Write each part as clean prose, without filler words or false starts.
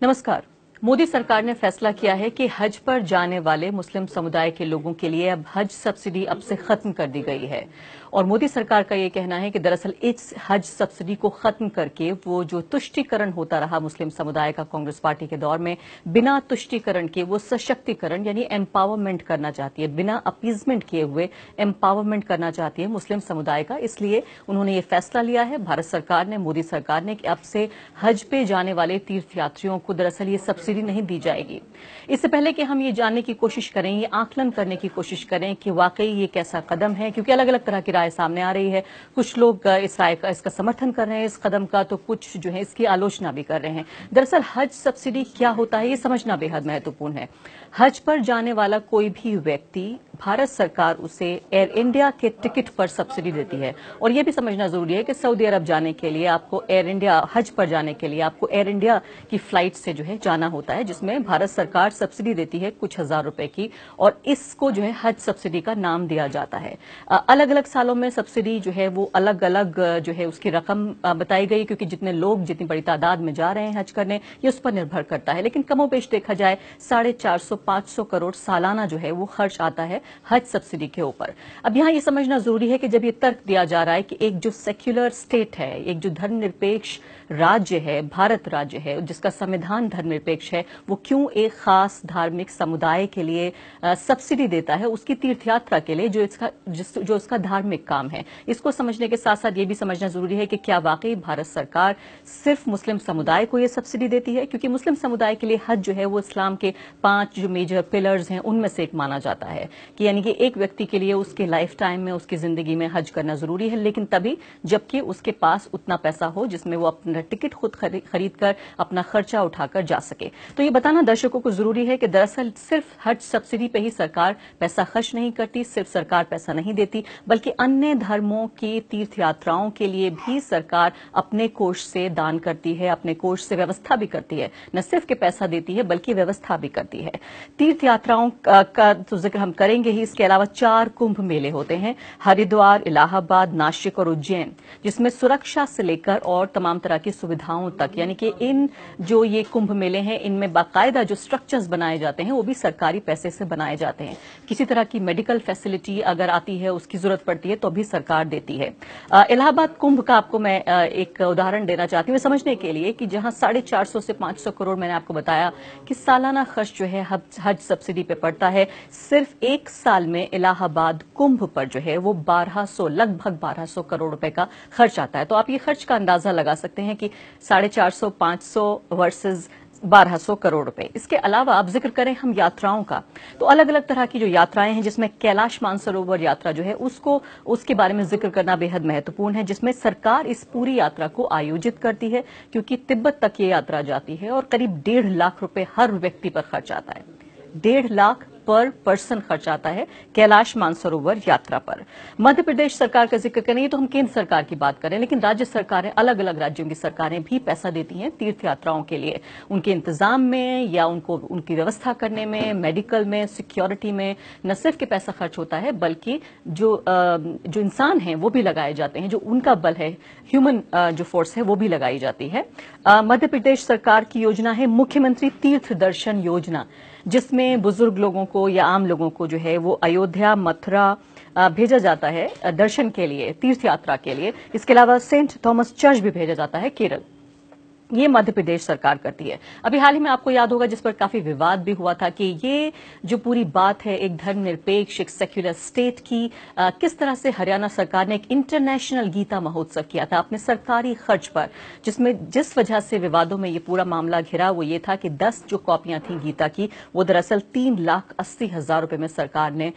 नमस्कार। मोदी सरकार ने फैसला किया है कि हज पर जाने वाले मुस्लिम समुदाय के लोगों के लिए अब हज सब्सिडी अब से खत्म कर दी गई है और मोदी सरकार का ये कहना है कि दरअसल इस हज सब्सिडी को खत्म करके वो जो तुष्टीकरण होता रहा मुस्लिम समुदाय का कांग्रेस पार्टी के दौर में, बिना तुष्टीकरण के वो सशक्तिकरण यानी एम्पावरमेंट करना चाहती है, बिना अपीजमेंट किए हुए एम्पावरमेंट करना चाहती है मुस्लिम समुदाय का। इसलिए उन्होंने ये फैसला लिया है भारत सरकार ने, मोदी सरकार ने, कि अब से हज पे जाने वाले तीर्थयात्रियों को दरअसल ये सब्सिडी नहीं दी जाएगी। इससे पहले कि हम ये जानने की कोशिश करें, ये आकलन करने की कोशिश करें कि वाकई ये कैसा कदम है, क्योंकि अलग अलग तरह की राय सामने आ रही है। कुछ लोग इस राय का, इसका समर्थन कर रहे हैं, इस कदम का, तो कुछ जो है इसकी आलोचना भी कर रहे हैं। दरअसल हज सब्सिडी क्या होता है ये समझना बेहद महत्वपूर्ण है। हज पर जाने वाला कोई भी व्यक्ति, भारत सरकार उसे एयर इंडिया के टिकट पर सब्सिडी देती है। और यह भी समझना जरूरी है कि सऊदी अरब जाने के लिए आपको एयर इंडिया, हज पर जाने के लिए आपको एयर इंडिया की फ्लाइट से जो है जाना होता है, जिसमें भारत सरकार सब्सिडी देती है कुछ हजार रुपए की, और इसको जो है हज सब्सिडी का नाम दिया जाता है। अलग अलग सालों में सब्सिडी जो है वो अलग अलग जो है उसकी रकम बताई गई, क्योंकि जितने लोग, जितनी बड़ी तादाद में जा रहे हैं हज करने, ये उस पर निर्भर करता है। लेकिन कमोबेश देखा जाए 450-500 करोड़ सालाना जो है वो खर्च आता है हज सब्सिडी के ऊपर। अब यहां ये समझना जरूरी है कि जब ये तर्क दिया जा रहा है कि एक जो सेक्युलर स्टेट है, एक जो धर्मनिरपेक्ष राज्य है, भारत राज्य है, जिसका संविधान धर्मनिरपेक्ष है, वो क्यों एक खास धार्मिक समुदाय के लिए सब्सिडी देता है, उसकी तीर्थयात्रा के लिए, जो इसका धार्मिक काम है। इसको समझने के साथ साथ ये भी समझना जरूरी है कि क्या वाकई भारत सरकार सिर्फ मुस्लिम समुदाय को ये सब्सिडी देती है, क्योंकि मुस्लिम समुदाय के लिए हज जो है वो इस्लाम के 5 जो मेजर पिलर्स हैं उनमें से एक माना जाता है, कि यानी कि एक व्यक्ति के लिए उसके लाइफ टाइम में, उसकी जिंदगी में हज करना जरूरी है, लेकिन तभी जबकि उसके पास उतना पैसा हो जिसमें वो अपना टिकट खुद खरीद कर अपना खर्चा उठाकर जा सके। तो ये बताना दर्शकों को जरूरी है कि दरअसल सिर्फ हज सब्सिडी पे ही सरकार पैसा खर्च नहीं करती, सिर्फ सरकार पैसा नहीं देती, बल्कि अन्य धर्मों की तीर्थ यात्राओं के लिए भी सरकार अपने कोष से दान करती है, अपने कोष से व्यवस्था भी करती है। न सिर्फ के पैसा देती है बल्कि व्यवस्था भी करती है। तीर्थ यात्राओं का तो जिक्र हम करेंगे ही। इसके अलावा 4 कुंभ मेले होते हैं, हरिद्वार, इलाहाबाद, नासिक और उज्जैन, जिसमें सुरक्षा से लेकर और तमाम तरह की सुविधाओं तक, यानी कि इन जो ये कुंभ मेले हैं इनमें बाकायदा जो स्ट्रक्चर्स बनाए जाते हैं वो भी सरकारी पैसे से बनाए जाते हैं। किसी तरह की मेडिकल फैसिलिटी अगर आती है, उसकी जरूरत पड़ती है, तो भी सरकार देती है। इलाहाबाद कुंभ का आपको मैं एक उदाहरण देना चाहती हूँ समझने के लिए, कि जहां 450 से 500 करोड़ मैंने आपको बताया कि सालाना खर्च जो है हज सब्सिडी पे पड़ता है, सिर्फ एक साल में इलाहाबाद कुंभ पर जो है वो 1200, लगभग 1200 करोड़ रुपए का खर्च आता है। तो आप ये खर्च का अंदाजा लगा सकते हैं कि 450-500 वर्सेस 1200 करोड़ रुपए। इसके अलावा आप जिक्र करें हम यात्राओं का, तो अलग अलग तरह की जो यात्राएं हैं, जिसमें कैलाश मानसरोवर यात्रा जो है उसके बारे में जिक्र करना बेहद महत्वपूर्ण है, जिसमें सरकार इस पूरी यात्रा को आयोजित करती है, क्योंकि तिब्बत तक ये यात्रा जाती है और करीब 1.5 लाख रुपए हर व्यक्ति पर खर्च आता है। 1.5 लाख पर पर्सन खर्च आता है कैलाश मानसरोवर यात्रा पर। मध्य प्रदेश सरकार का जिक्र करें तो हम केंद्र सरकार की बात करें, लेकिन राज्य सरकारें, अलग अलग राज्यों की सरकारें भी पैसा देती हैं तीर्थ यात्राओं के लिए, उनके इंतजाम में या उनकी व्यवस्था करने में, मेडिकल में, सिक्योरिटी में। न सिर्फ के पैसा खर्च होता है बल्कि जो इंसान हैं वो भी लगाए जाते हैं, जो उनका बल है, ह्यूमन जो फोर्स है वो भी लगाई जाती है। मध्य प्रदेश सरकार की योजना है मुख्यमंत्री तीर्थ दर्शन योजना, जिसमें बुजुर्ग लोगों को या आम लोगों को जो है वो अयोध्या, मथुरा भेजा जाता है दर्शन के लिए, तीर्थ यात्रा के लिए। इसके अलावा सेंट थॉमस चर्च भी भेजा जाता है केरल। ये मध्य प्रदेश सरकार करती है। अभी हाल ही में आपको याद होगा जिस पर काफी विवाद भी हुआ था कि ये जो पूरी बात है एक धर्मनिरपेक्ष, एक सेक्युलर स्टेट की, किस तरह से हरियाणा सरकार ने एक इंटरनेशनल गीता महोत्सव किया था अपने सरकारी खर्च पर, जिसमें जिस वजह से विवादों में ये पूरा मामला घिरा वो ये था कि 10 जो कॉपियां थी गीता की, वो दरअसल 3,80,000 रुपए में सरकार ने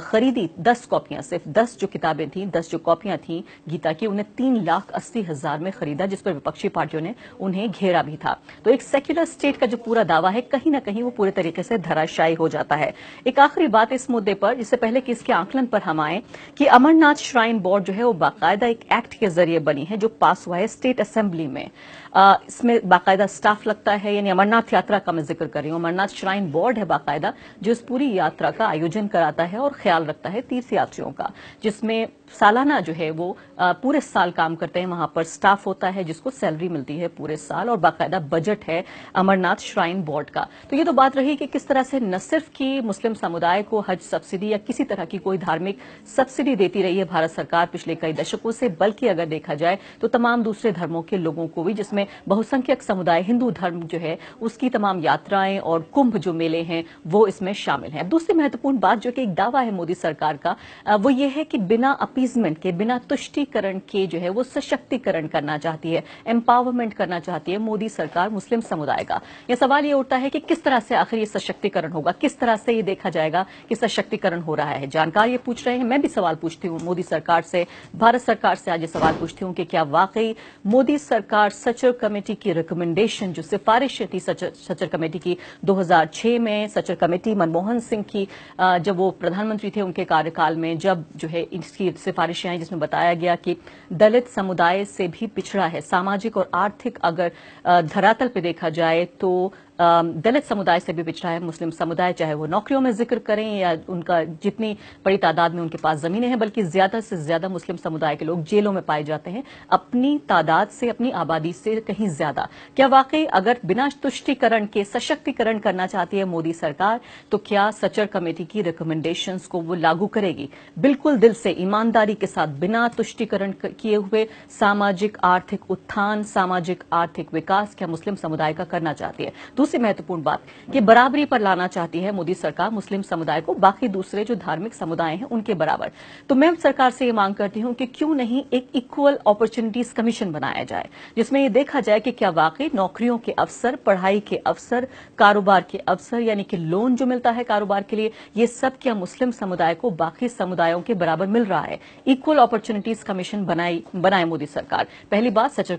खरीदी। 10 कॉपियां, सिर्फ 10 जो किताबें थी, 10 जो कॉपियां थी गीता की, उन्हें 3,80,000 में खरीदा, जिस पर विपक्षी पार्टियों ने उन्हें घेरा भी था। तो एक सेक्युलर स्टेट का जो पूरा दावा है कहीं ना कहीं वो पूरे तरीके से धराशायी हो जाता है। एक आखिरी बात इस मुद्दे पर, इससे पहले कि इसके आकलन पर हम आए, कि अमरनाथ श्राइन बोर्ड जो है वो बाकायदा एक एक्ट के जरिए बनी है जो पास हुआ है स्टेट असेंबली में। इसमें बाकायदा स्टाफ लगता है, यानी अमरनाथ यात्रा का मैं जिक्र कर रही हूँ, अमरनाथ श्राइन बोर्ड है बाकायदा जो इस पूरी यात्रा का आयोजन कराता है और ख्याल रखता है तीर्थयात्रियों का, जिसमें सालाना जो है वो पूरे साल काम करते हैं। वहां पर स्टाफ होता है जिसको सैलरी मिलती है पूरे साल, और बाकायदा बजट है अमरनाथ श्राइन बोर्ड का। तो ये तो बात रही कि किस तरह से न सिर्फ की मुस्लिम समुदाय को हज सब्सिडी या किसी तरह की कोई धार्मिक सब्सिडी देती रही है भारत सरकार पिछले कई दशकों से, बल्कि अगर देखा जाए तो तमाम दूसरे धर्मों के लोगों को भी, जिसमें बहुसंख्यक समुदाय हिंदू धर्म जो है उसकी तमाम यात्राएं और कुंभ जो मेले हैं वो इसमें शामिल हैं। अब दूसरी महत्वपूर्ण बात जो कि एक दावा है मोदी सरकार का, वो ये है कि बिना अपीजमेंट के, बिना तुष्टीकरण के जो है वो सशक्तिकरण करना चाहती है, एम्पावरमेंट करना चाहती है मोदी सरकार मुस्लिम समुदाय का। यह सवाल ये उठता है कि किस तरह से आखिर ये सशक्तिकरण होगा, किस तरह से ये देखा जाएगा कि सशक्तिकरण हो रहा है। जानकार ये पूछ रहे हैं, मैं भी सवाल पूछती हूँ मोदी सरकार से, भारत सरकार से आज ये सवाल पूछती हूँ कि क्या वाकई मोदी सरकार सचर कमेटी की रिकमेंडेशन, जो सिफारिशें थी सचर कमेटी की 2006 में, सचर कमेटी मनमोहन सिंह की जब वो प्रधानमंत्री थे उनके कार्यकाल में, जब जो है इसकी सिफारिशें आई जिसमें बताया गया कि दलित समुदाय से भी पिछड़ा है, सामाजिक और आर्थिक अगर धरातल पे देखा जाए तो दलित समुदाय से भी पिछड़ा है मुस्लिम समुदाय, चाहे वो नौकरियों में जिक्र करें या उनका जितनी बड़ी तादाद में उनके पास जमीनें हैं, बल्कि ज्यादा से ज्यादा मुस्लिम समुदाय के लोग जेलों में पाए जाते हैं अपनी तादाद से, अपनी आबादी से कहीं ज्यादा। क्या वाकई अगर बिना तुष्टीकरण के सशक्तिकरण करना चाहती है मोदी सरकार, तो क्या सचर कमेटी की रिकमेंडेशंस को वो लागू करेगी बिल्कुल दिल से, ईमानदारी के साथ, बिना तुष्टीकरण किए हुए सामाजिक आर्थिक उत्थान, सामाजिक आर्थिक विकास क्या मुस्लिम समुदाय का करना चाहती है? दूसरी महत्वपूर्ण बात कि बराबरी पर लाना चाहती है मोदी सरकार मुस्लिम समुदाय को बाकी दूसरे जो धार्मिक समुदाय हैं उनके बराबर। तो मैं सरकार से ये मांग करती हूं कि क्यों नहीं एक इक्वल अपॉर्चुनिटीज कमीशन बनाया जाए, जिसमें ये देखा जाए कि क्या वाकई नौकरियों के अवसर, पढ़ाई के अवसर, कारोबार के अवसर, यानी कि लोन जो मिलता है कारोबार के लिए, ये सब क्या मुस्लिम समुदाय को बाकी समुदायों के बराबर मिल रहा है। इक्वल अपॉर्चुनिटीज कमीशन बनाए मोदी सरकार। पहली बात, सचर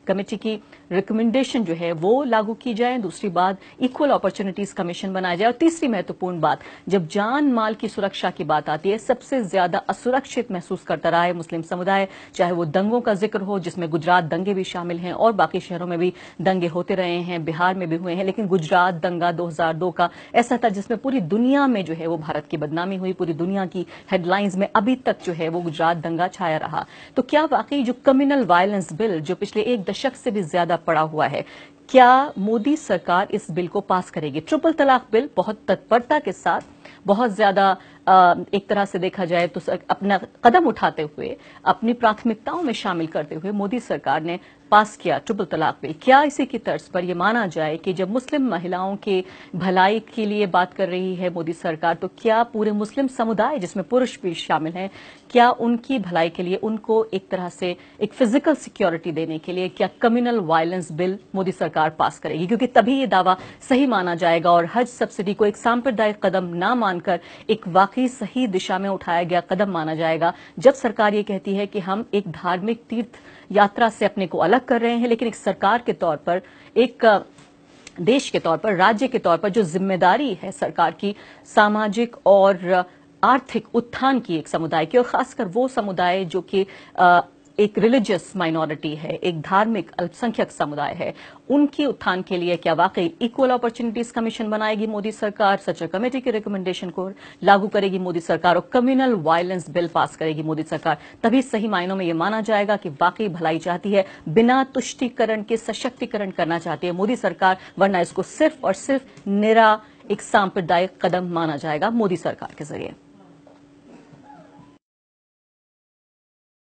कमेटी की रिकमेंडेशन जो है वो लागू की जाए, दूसरी बात इक्वल अपॉर्चुनिटीज कमीशन बनाया जाए, और तीसरी महत्वपूर्ण बात, जब जान माल की सुरक्षा की बात आती है, सबसे ज्यादा असुरक्षित महसूस करता रहा है मुस्लिम समुदाय, चाहे वो दंगों का जिक्र हो जिसमें गुजरात दंगे भी शामिल हैं और बाकी शहरों में भी दंगे होते रहे हैं, बिहार में भी हुए हैं, लेकिन गुजरात दंगा 2002 का ऐसा था जिसमें पूरी दुनिया में जो है वो भारत की बदनामी हुई, पूरी दुनिया की हेडलाइंस में अभी तक जो है वो गुजरात दंगा छाया रहा। तो क्या वाकई जो कम्युनल वायलेंस बिल जो पिछले एक दशक से भी ज्यादा पड़ा हुआ है, क्या मोदी सरकार इस बिल को पास करेगी? ट्रिपल तलाक बिल बहुत तत्परता के साथ, बहुत ज्यादा एक तरह से देखा जाए तो अपना कदम उठाते हुए, अपनी प्राथमिकताओं में शामिल करते हुए मोदी सरकार ने पास किया ट्रिपल तलाक बिल। क्या इसी की तर्ज पर यह माना जाए कि जब मुस्लिम महिलाओं के भलाई के लिए बात कर रही है मोदी सरकार, तो क्या पूरे मुस्लिम समुदाय जिसमें पुरुष भी शामिल हैं, क्या उनकी भलाई के लिए उनको एक तरह से एक फिजिकल सिक्योरिटी देने के लिए क्या कम्युनल वायलेंस बिल मोदी सरकार पास करेगी? क्योंकि तभी ये दावा सही माना जाएगा और हज सब्सिडी को एक सांप्रदायिक कदम ना मानकर एक वाकई सही दिशा में उठाया गया कदम माना जाएगा, जब सरकार ये कहती है कि हम एक धार्मिक तीर्थ यात्रा से अपने को अलग कर रहे हैं, लेकिन एक सरकार के तौर पर, एक देश के तौर पर, राज्य के तौर पर जो जिम्मेदारी है सरकार की सामाजिक और आर्थिक उत्थान की एक समुदाय की, और खासकर वो समुदाय जो कि एक रिलीजियस माइनॉरिटी है, एक धार्मिक अल्पसंख्यक समुदाय है, उनके उत्थान के लिए क्या वाकई इक्वल अपॉर्चुनिटीज कमीशन बनाएगी मोदी सरकार, सचर कमेटी के रिकमेंडेशन को लागू करेगी मोदी सरकार और कम्युनल वायलेंस बिल पास करेगी मोदी सरकार? तभी सही मायनों में यह माना जाएगा कि वाकई भलाई चाहती है, बिना तुष्टीकरण के सशक्तिकरण करना चाहती है मोदी सरकार, वरना इसको सिर्फ और सिर्फ निरा एक सांप्रदायिक कदम माना जाएगा मोदी सरकार के जरिए।